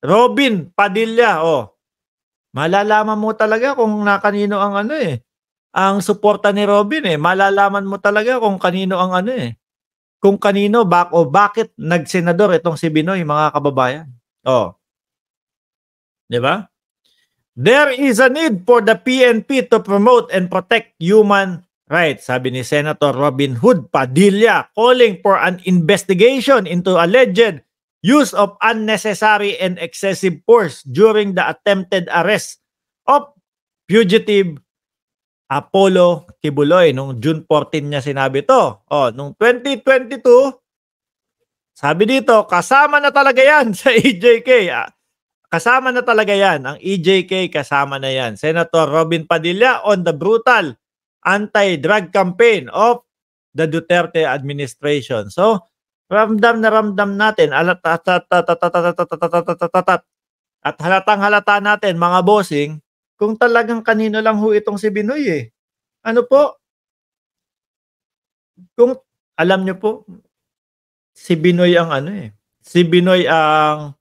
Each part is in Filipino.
Robin Padilla, oh. Malalaman mo talaga kung kanino ang ano, eh, ang suporta ni Robin, eh. Malalaman mo talaga kung kanino ang ano, eh, kung kanino o bakit nagsenador itong si Binoy, mga kababayan. Oh, 'di ba? There is a need for the PNP to promote and protect human rights, sabi ni Senator Robin Hood Padilla, calling for an investigation into alleged use of unnecessary and excessive force during the attempted arrest of fugitive Apollo Kibuloy. Nung June 14 niya sinabi to. Oh, nung 2022, sabi dito, kasama na talaga yan sa EJK. Kasama na talaga yan. Ang EJK, kasama na yan. Senator Robin Padilla on the brutal anti-drug campaign of the Duterte administration. So, ramdam na ramdam natin at halatang halata natin, mga bossing, kung talagang kanino lang ho itong si Binoy, eh. Ano po? Kung alam nyo po, si Binoy ang ano, eh. Si Binoy ang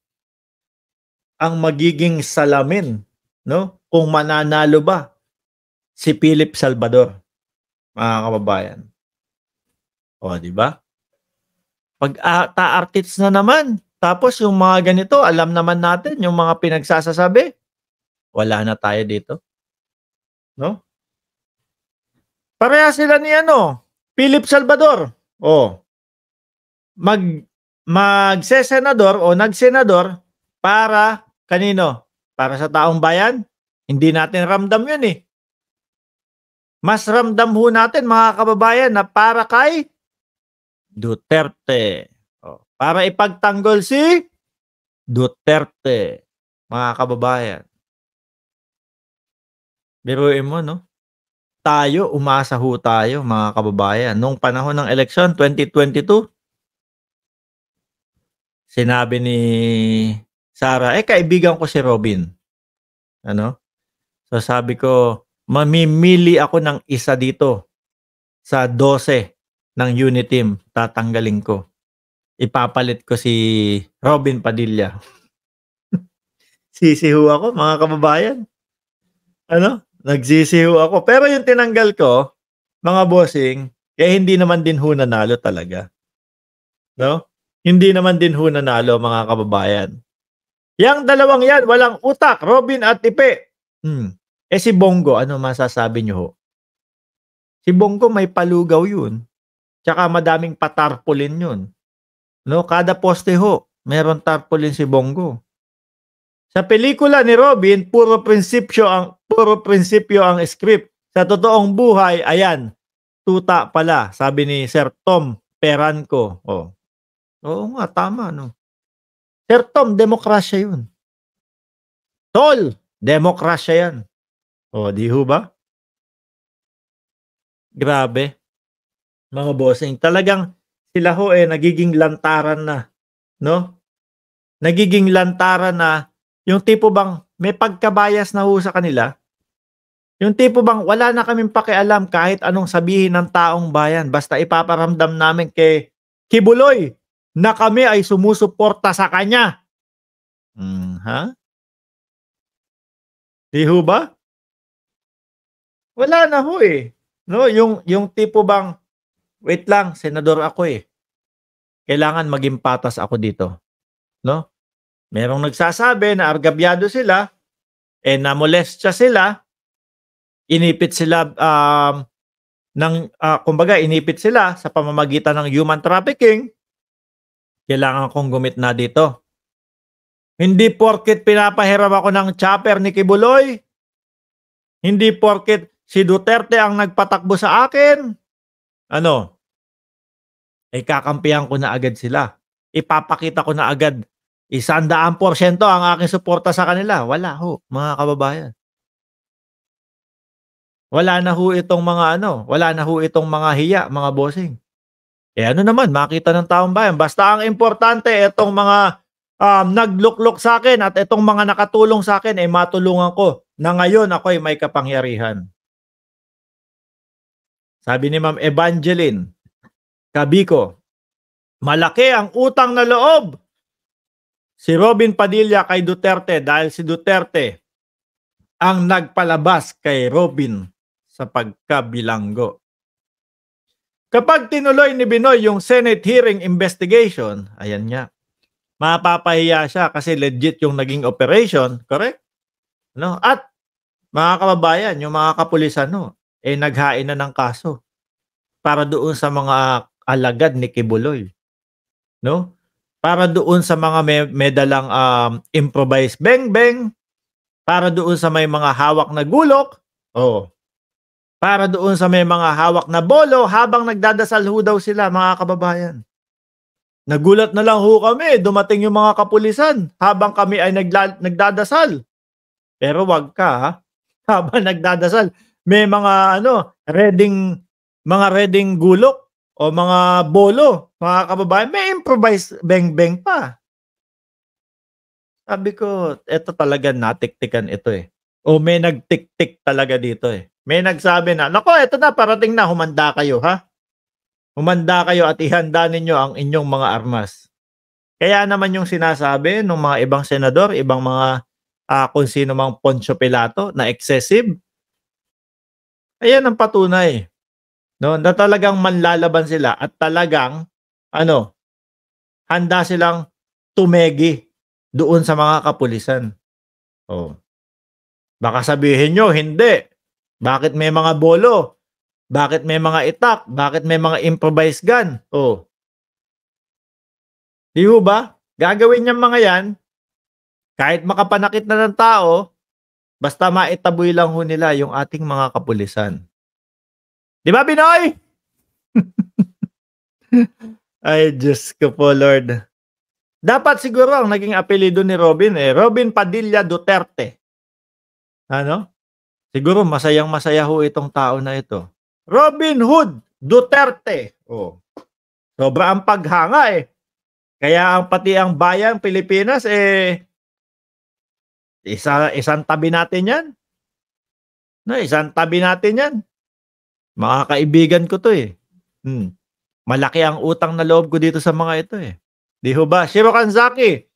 magiging salamin, no? Kung mananalo ba si Philip Salvador, mga kababayan. O, di ba? Pag ta-artist na naman, tapos yung mga ganito, alam naman natin yung mga pinagsasasabi, wala na tayo dito, no? Pareha sila ni ano, Philip Salvador. Oh, magsesenador o nagsenador para kanino? Para sa taong bayan? Hindi natin ramdam 'yun, eh. Mas ramdam ho natin, mga kababayan, na para kay Duterte. Oh, para ipagtanggol si Duterte, mga kababayan. Biruin mo, no? Tayo, umasa ho tayo, mga kababayan. Nung panahon ng eleksyon, 2022, sinabi ni Sara, kaibigan ko si Robin. Ano? So sabi ko, mamimili ako ng isa dito sa 12 ng unit team, tatanggalin ko. Ipapalit ko si Robin Padilla. Sisihu ako, mga kababayan. Ano? Nagsisihu ako. Pero yung tinanggal ko, mga bossing, hindi naman din ho nanalo talaga. No? Hindi naman din ho nanalo, mga kababayan. Yang dalawang yan, walang utak, Robin at Ipe. Si Bongo, ano masasabi nyo ho? Si Bongo may palugaw yun. Tsaka madaming patarpulin yun. No? Kada poste ho, meron tarpulin si Bongo. Sa pelikula ni Robin, puro prinsipyo ang script. Sa totoong buhay, ayan, tuta pala, sabi ni Sir Tom Peranco. Oh. Oo nga, tama, no? Sir Tom, demokrasya yun. Tol, demokrasya yan. O, di ho ba? Grabe. Mga bossing, talagang sila ho nagiging lantaran na, no? Nagiging lantaran na, yung tipo bang may pagkabayas na ho sa kanila. Yung tipo bang wala na kaming pakialam kahit anong sabihin ng taong bayan, basta ipaparamdam namin kay Kibuloy na kami ay sumusuporta sa kanya. Ha? Di ho ba? Wala na ho, eh. No, yung tipo bang, wait lang, senador ako, eh. Kailangan maging patas ako dito. No? Merong nagsasabi na argabyado sila, namolestya sila, inipit sila kumbaga inipit sila sa pamamagitan ng human trafficking. Kailangan kong gumitna dito. Hindi porket pinapahiram ako ng chopper ni Kibuloy, hindi porket si Duterte ang nagpatakbo sa akin, kakampihan ko na agad sila. Ipapakita ko na agad 100% ang aking suporta sa kanila. Wala ho, mga kababayan. Wala na ho itong mga hiya, mga bossing. Ano naman, makita ng taong bayan. Basta ang importante, itong mga nagluklok sa akin at itong mga nakatulong sa akin, matulungan ko na ngayon ako'y may kapangyarihan. Sabi ni Ma'am Evangeline Cabico, malaki ang utang na loob Si Robin Padilla kay Duterte dahil si Duterte ang nagpalabas kay Robin sa pagkabilanggo. Kapag tinuloy ni Binoy yung Senate hearing investigation, ayan nga, mapapahiya siya kasi legit yung naging operation, correct? No? At mga kababayan, yung mga kapulisan naghain na ng kaso para doon sa mga alagad ni Kibuloy, no? Para doon sa mga may dalang improvised beng-beng, para doon sa may mga hawak na gulok, para doon sa may mga hawak na bolo habang nagdadasal ho daw sila, mga kababayan. Nagulat na lang ho kami, dumating yung mga kapulisan habang kami ay nagdadasal. Pero wag ka ha, habang nagdadasal, may mga reading gulok o mga bolo, mga kababayan, may improvised beng-beng pa. Sabi ko, eto talaga natiktikan ito eh. O may nagtiktik talaga dito eh. May nagsabi na, nako, eto na, parating na, humanda kayo ha. Humanda kayo at ihanda ninyo ang inyong mga armas. Kaya naman yung sinasabi ng mga ibang senador, ibang mga kung sino mang Poncio Pilato na excessive. Ayan ang patunay. No, na talagang manlalaban sila at talagang handa silang tumegi doon sa mga kapulisan. Baka sabihin nyo, hindi. Bakit may mga bolo? Bakit may mga itak? Bakit may mga improvised gun? Di ho ba? Gagawin niyang mga yan, kahit makapanakit na ng tao, basta maitaboy lang ho nila yung ating mga kapulisan. Di ba, Binoy? Ay, Diyos ko po, Lord. Dapat siguro ang naging apelido ni Robin Robin Padilla Duterte. Siguro masayang-masaya ho itong tao na ito. Robin Hood Duterte. Sobra ang paghanga eh. Kaya pati ang bayan Pilipinas isang tabi natin yan. Isang tabi natin yan. Mga kaibigan ko to eh. Malaki ang utang na loob ko dito sa mga ito eh. Di ho ba? Shiro Kanzaki,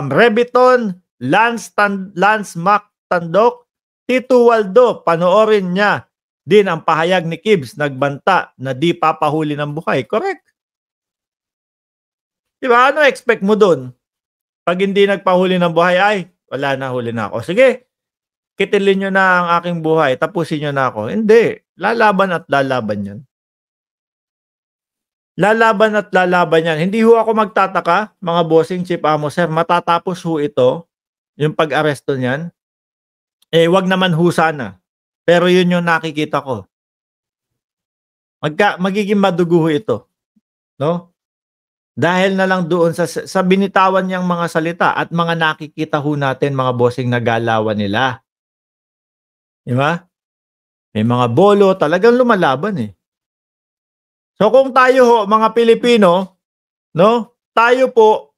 Rebiton, Lance Mac Tandok, Tito Waldo, panoorin niya din ang pahayag ni Kibs, nagbanta na di papahuli ng buhay. Correct. Diba? Ano expect mo dun? Pag hindi nagpahuli ng buhay, ay, wala na, huli na ako. Sige, kitilin nyo na ang aking buhay, tapusin nyo na ako. Hindi. Lalaban at lalaban yan. Lalaban at lalaban yan. Hindi ho ako magtataka, mga bossing, Chief Amo, sir, matatapos ho ito, yung pag-aresto niyan. Wag naman ho sana. Pero yun yung nakikita ko. Magiging madugo ho ito. No? Dahil na lang doon sa binitawan niyang mga salita at mga nakikita ho natin, mga bossing, na galawan nila. Diba? May mga bolo, talagang lumalaban eh. So kung tayo ho, mga Pilipino, tayo po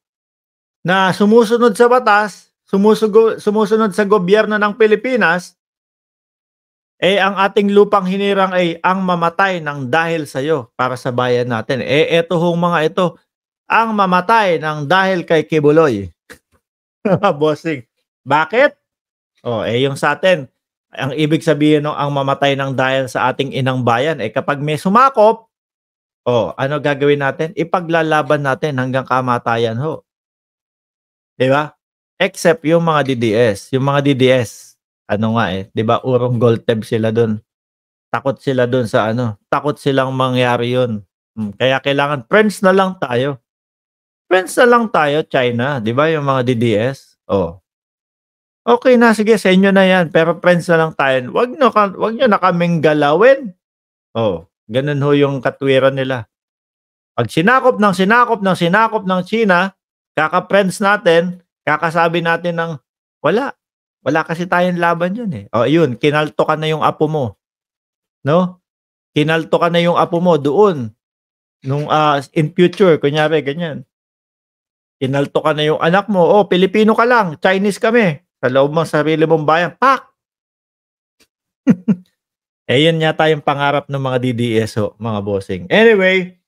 na sumusunod sa batas, sumusunod sa gobyerno ng Pilipinas, ang ating lupang hinirang ay ang mamatay ng dahil sa iyo para sa bayan natin. Eto hong mga ito, ang mamatay ng dahil kay Kibuloy. Bossing. Bakit? Yung sa atin, ang ibig sabihin ng ang mamatay ng dahil sa ating inang bayan, kapag may sumakop, ano gagawin natin? Ipaglalaban natin hanggang kamatayan ho. Diba? Except yung mga DDS. Yung mga DDS, diba? Urong gold tab sila dun. Takot sila dun sa takot silang mangyari yun. Kaya kailangan friends na lang tayo. Friends na lang tayo, China. Diba yung mga DDS? Okay na, sige, sa inyo na yan. Pero friends na lang tayo. Wag nyo na kaming galawin. Ganun ho yung katwiran nila. Pag sinakop ng China, kaka-friends natin, kakasabi natin ng wala. Wala kasi tayong laban yun eh. Yun, kinalto ka na yung apo mo. No? Kinalto ka na yung apo mo doon. Nung in future, kunyari, ganyan. Kinalto ka na yung anak mo. Pilipino ka lang. Chinese kami. Sa loob ng sarili mong bayan. Pak! Yun yata yung pangarap ng mga DDS mga bossing. Anyway,